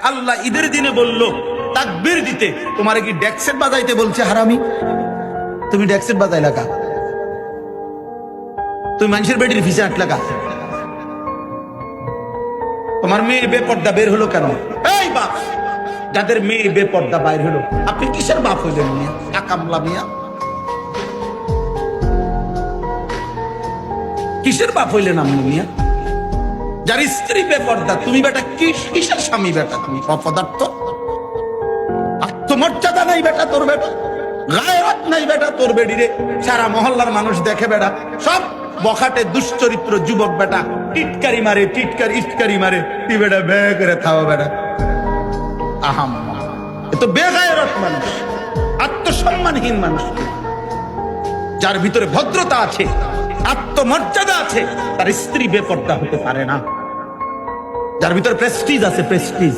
আল্লাহ ঈদের দিনে বলল তাকবীর দিতে, তোমারে কি ডেক্সেট বাজাইতে বলছে হারামি? তুমি ডেক্সেট বাজাইলা কা? তুমি মানুষের বেটির ভিসা আটলা কা? তোমার মেয়ে বেপর্দা বের হলো কেন? এই বাপ, যাদের মেয়ে বেপর্দা বাইর হলো, আপনি কিসের বাপ হইলেন মিয়া? আকামলা মিয়া, কিসের বাপ হইলেন আপনি মিয়া? যার স্ত্রী বেপর্দা, তুমি বেটা কিসের স্বামী বেটা? তুমি অপদার্থ, আত্মমর্যাদা নাই বেটা তোর, বেটা গায়রত নাই বেটা তোর বেডিরে। সারা মহল্লার মানুষ দেখে বেটা, সব বখাটে দুশ্চরিত্র যুবক বেটা, টিটকারি মারে, ইটকারি মারে, তুই বেটা বে করে থাও বেটা। আহাম, এ তো বেগায়রত মানুষ, আত্মসম্মানহীন মানুষ। যার ভিতরে ভদ্রতা আছে, আত্মমর্যাদা আছে, তার স্ত্রী বেপর্দা হতে পারে না। যার ভিতরে প্রেস্টিজ আছে, প্রেস্টিজ,